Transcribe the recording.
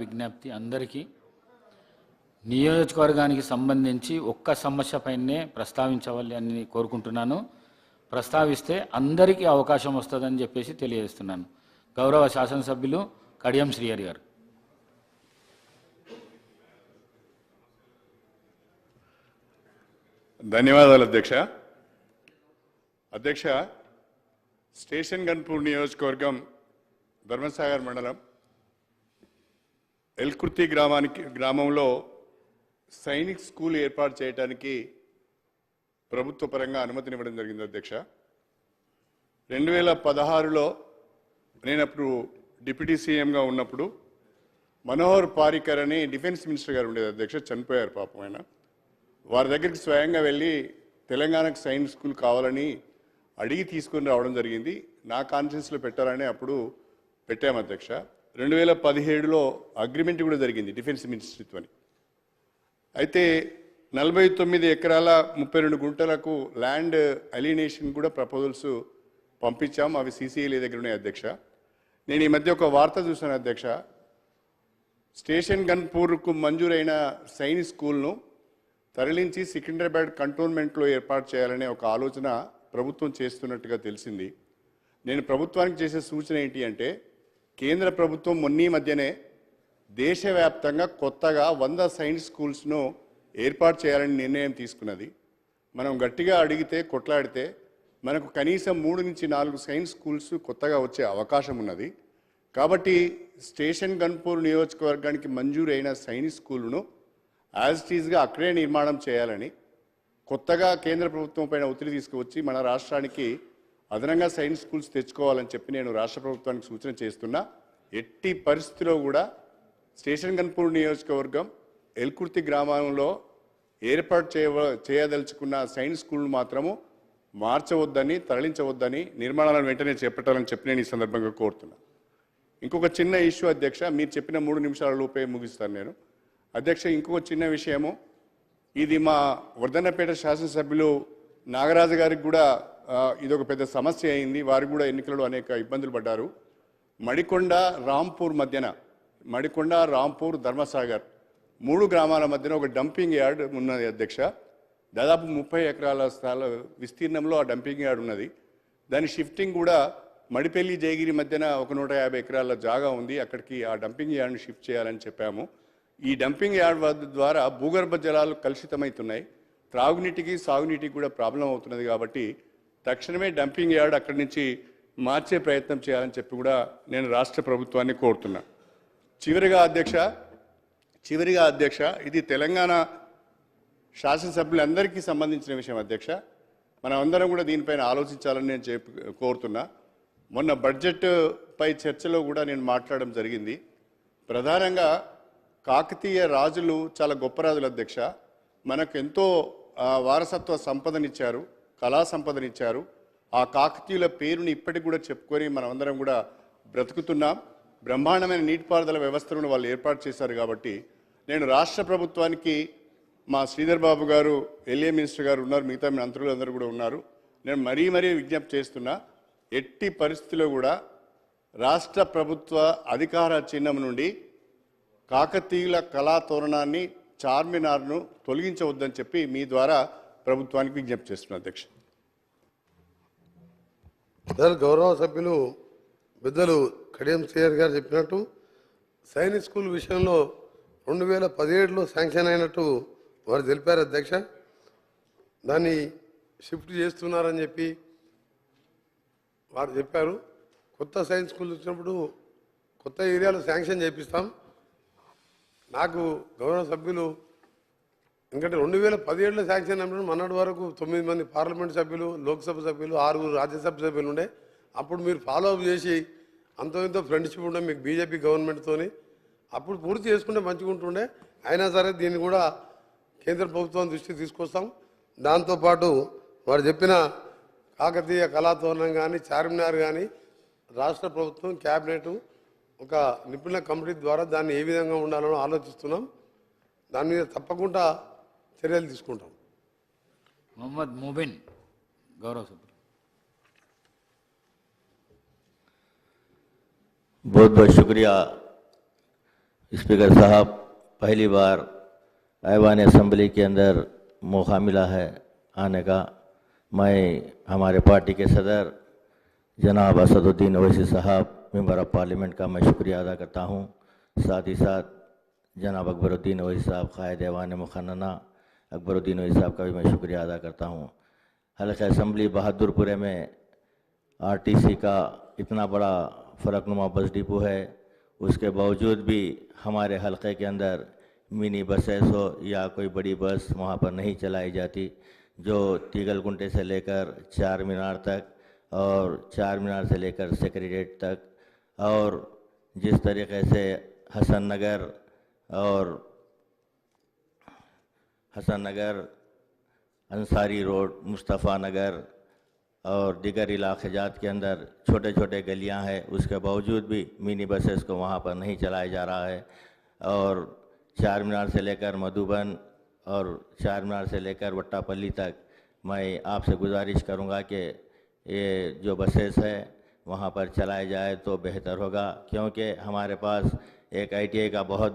విజ్ఞప్తి అందరికీ నియోజకవర్గానికి సంబంధించి ఒక్క సమస్య పైనే ప్రస్తావించవాలని కోరుకుంటున్నాను. ప్రస్తావిస్తే అందరికీ అవకాశం వస్తుందని చెప్పేసి తెలియజేస్తున్నాను. గౌరవ శాసనసభ్యులు కడియం శ్రీహరి గారు. ధన్యవాదాలు అధ్యక్ష. అధ్యక్ష, స్టేషన్ గన్పూర్ నియోజకవర్గం ధర్మసాగర్ మండలం ఎల్కుర్తి గ్రామంలో సైనిక్ స్కూల్ ఏర్పాటు చేయడానికి ప్రభుత్వ పరంగా అనుమతినివ్వడం జరిగింది అధ్యక్ష. 2016లో నేను అప్పుడు డిప్యూటీ సీఎంగా ఉన్నప్పుడు మనోహర్ పారికర్ అని డిఫెన్స్ మినిస్టర్ గారు ఉండేది అధ్యక్ష, చనిపోయారు పాపం ఆయన. వారి దగ్గరికి స్వయంగా వెళ్ళి తెలంగాణకు సైనిక్ స్కూల్ కావాలని అడిగి తీసుకొని రావడం జరిగింది. నా కాన్ఫరెన్స్లో పెట్టాలని అప్పుడు పెట్టాము అధ్యక్ష. 2017లో అగ్రిమెంట్ కూడా జరిగింది డిఫెన్స్ మినిస్ట్రీతో. అయితే 49 ఎకరాల 32 గుంటలకు ల్యాండ్ అలినేషన్ కూడా ప్రపోజల్స్ పంపించాం. అవి CCLA దగ్గర ఉన్నాయి అధ్యక్ష. నేను ఈ మధ్య ఒక వార్త చూశాను అధ్యక్ష. స్టేషన్ గన్పూర్కు మంజూరైన సైనిక్ స్కూల్ను తరలించి సికింద్రాబాద్ కంటోన్మెంట్లో ఏర్పాటు చేయాలనే ఒక ఆలోచన ప్రభుత్వం చేస్తున్నట్టుగా తెలిసింది. నేను ప్రభుత్వానికి చేసే సూచన ఏంటి అంటే, కేంద్ర ప్రభుత్వం మొన్నీ మధ్యనే దేశవ్యాప్తంగా కొత్తగా 100 సైన్స్ స్కూల్స్ను ఏర్పాటు చేయాలని నిర్ణయం తీసుకున్నది. మనం గట్టిగా అడిగితే, కొట్లాడితే మనకు కనీసం 3 నుంచి 4 సైన్స్ స్కూల్స్ కొత్తగా వచ్చే అవకాశం ఉన్నది. కాబట్టి స్టేషన్ గన్పూర్ నియోజకవర్గానికి మంజూరైన సైనిక్ స్కూలును యాజ్ ఇట్ ఈజ్గా అక్కడే నిర్మాణం చేయాలని, కొత్తగా కేంద్ర ప్రభుత్వం పైన ఒత్తిడి తీసుకువచ్చి మన రాష్ట్రానికి అదనంగా సైన్స్ స్కూల్స్ తెచ్చుకోవాలని చెప్పి నేను రాష్ట్ర ప్రభుత్వానికి సూచన చేస్తున్నా. ఎట్టి పరిస్థితిలో కూడా స్టేషన్ గన్పూర్ నియోజకవర్గం ఎల్కుర్తి గ్రామంలో ఏర్పాటు చేయదలుచుకున్న సైన్స్ స్కూల్ను మాత్రము మార్చవద్దని, తరలించవద్దని, నిర్మాణాలను వెంటనే చేపట్టాలని చెప్పి నేను ఈ సందర్భంగా కోరుతున్నా. ఇంకొక చిన్న ఇష్యూ అధ్యక్ష, మీరు చెప్పిన 3 నిమిషాల లోపే ముగిస్తాను నేను అధ్యక్ష. ఇంకొక చిన్న విషయము, ఇది మా వర్ధన్నపేట శాసనసభ్యులు నాగరాజు గారికి కూడా ఇది ఒక పెద్ద సమస్య అయింది. వారు కూడా ఎన్నికలలో అనేక ఇబ్బందులు పడ్డారు. మడికొండ రాంపూర్ మధ్యన, మడికొండ రాంపూర్ ధర్మసాగర్ 3 గ్రామాల మధ్యన ఒక డంపింగ్ యార్డ్ ఉన్నది అధ్యక్ష. దాదాపు 30 ఎకరాల స్థల విస్తీర్ణంలో ఆ డంపింగ్ యార్డ్ ఉన్నది. దాని షిఫ్టింగ్ కూడా మడిపల్లి జయగిరి మధ్యన ఒక 150 ఎకరాల జాగా ఉంది. అక్కడికి ఆ డంపింగ్ యార్డ్ని షిఫ్ట్ చేయాలని చెప్పాము. ఈ డంపింగ్ యార్డ్ ద్వారా భూగర్భ జలాలు కలుషితమవుతున్నాయి, త్రాగునీటికి సాగునీటికి కూడా ప్రాబ్లం అవుతున్నది. కాబట్టి తక్షణమే డంపింగ్ యార్డ్ అక్కడి నుంచి మార్చే ప్రయత్నం చేయాలని చెప్పి కూడా నేను రాష్ట్ర ప్రభుత్వాన్ని కోరుతున్నా. చివరిగా అధ్యక్ష, ఇది తెలంగాణ శాసనసభ్యులందరికీ సంబంధించిన విషయం అధ్యక్ష. మనం అందరం కూడా దీనిపైన ఆలోచించాలని నేను కోరుతున్నా. మొన్న బడ్జెట్ పై చర్చలో కూడా నేను మాట్లాడడం జరిగింది. ప్రధానంగా కాకతీయ రాజులు చాలా గొప్ప రాజులు అధ్యక్ష. మనకు ఎంతో వారసత్వ సంపదనిచ్చారు, కళా సంపదనిచ్చారు. ఆ కాకతీయుల పేరుని ఇప్పటికి కూడా చెప్పుకొని మనమందరం కూడా బ్రతుకుతున్నాం. బ్రహ్మాండమైన నీటిపారుదల వ్యవస్థను వాళ్ళు ఏర్పాటు చేశారు. కాబట్టి నేను రాష్ట్ర ప్రభుత్వానికి, మా శ్రీధర్ బాబు గారు LA మినిస్టర్ గారు ఉన్నారు, మిగతా మంత్రులు అందరూ కూడా ఉన్నారు, నేను మరీ విజ్ఞప్తి చేస్తున్నా, ఎట్టి పరిస్థితిలో కూడా రాష్ట్ర ప్రభుత్వ అధికార చిహ్నం నుండి కాకతీయుల కళాతోరణాన్ని, చార్మినార్ను తొలగించవద్దని చెప్పి మీ ద్వారా ప్రభుత్వానికి విజ్ఞప్తి చేస్తున్నా అధ్యక్ష. గౌరవ సభ్యులు పెద్దలు కడియం శ్రీహరి గారు చెప్పినట్టు సైనిక్ స్కూల్ విషయంలో 2017లో శాంక్షన్ అయినట్టు వారు తెలిపారు అధ్యక్ష. దాన్ని షిఫ్ట్ చేస్తున్నారని చెప్పి వారు చెప్పారు. కొత్త సైన్స్ స్కూల్ వచ్చినప్పుడు కొత్త ఏరియాలో శాంక్షన్ చేపిస్తాం. నాకు గౌరవ సభ్యులు, ఎందుకంటే 2017లో శాంక్షన్ అయినప్పుడు మొన్నటి వరకు 9 మంది పార్లమెంట్ సభ్యులు, లోక్సభ సభ్యులు, 6 రాజ్యసభ సభ్యులు ఉండే. అప్పుడు మీరు ఫాలోఅప్ చేసి ఎంతో ఫ్రెండ్షిప్ ఉండే మీకు బీజేపీ గవర్నమెంట్తోని, అప్పుడు పూర్తి చేసుకుంటే మంచిగా ఉంటుండే. అయినా సరే దీన్ని కూడా కేంద్ర ప్రభుత్వం దృష్టికి తీసుకొస్తాం. దాంతోపాటు వారు చెప్పిన కాకతీయ కళాతోరణం కానీ, చార్మినార్ కానీ రాష్ట్ర ప్రభుత్వం క్యాబినెట్ ఒక నిపుణుల కమిటీ ద్వారా దాన్ని ఏ విధంగా ఉండాలని ఆలోచిస్తున్నాం. దాని మీద తప్పకుండా చర్యలు తీసుకుంటాం. మొహమ్మద్ ముబిన్ గౌరవ సభ్యులు. बहुत बहुत शुक्रिया स्पीकर साहब, पहली बार ऐवान असम्बली के अंदर मौका मिला है आने का। मैं हमारे पार्टी के सदर जनाब असदुद्दीन ओवैसी साहब मेंबर ऑफ पार्लियामेंट का मैं शुक्रिया अदा करता हूँ। साथ ही साथ जनाब अकबरुद्दीन ओवैसी साहब क़ायद ऐवान मुखन्ना अकबरुद्दीन ओवैसी साहब का भी मैं शुक्रिया अदा करता हूँ। हल्का असम्बली बहादुरपुरे में आरटीसी का इतना बड़ा फ़लकनुमा बस डिपो है, उसके बावजूद भी हमारे हलके के अंदर मिनी बसेस हो या कोई बड़ी बस वहाँ पर नहीं चलाई जाती, जो तीगलकुंटे से लेकर चार मीनार तक और चार मीनार से लेकर सेक्रेटेरिएट तक, और जिस तरीक़े से हसन नगर, अंसारी रोड, मुस्तफ़ा नगर और दीगर इलाके जात के अंदर छोटे छोटे गलियां हैं, उसके बावजूद भी मिनी बसेस को वहां पर नहीं चलाया जा रहा है। और चार मीनार से लेकर मधुबन और चार मीनार से लेकर वट्टापल्ली तक मैं आपसे गुजारिश करूंगा कि ये जो बसेस है वहां पर चलाया जाए तो बेहतर होगा, क्योंकि हमारे पास एक ITI का बहुत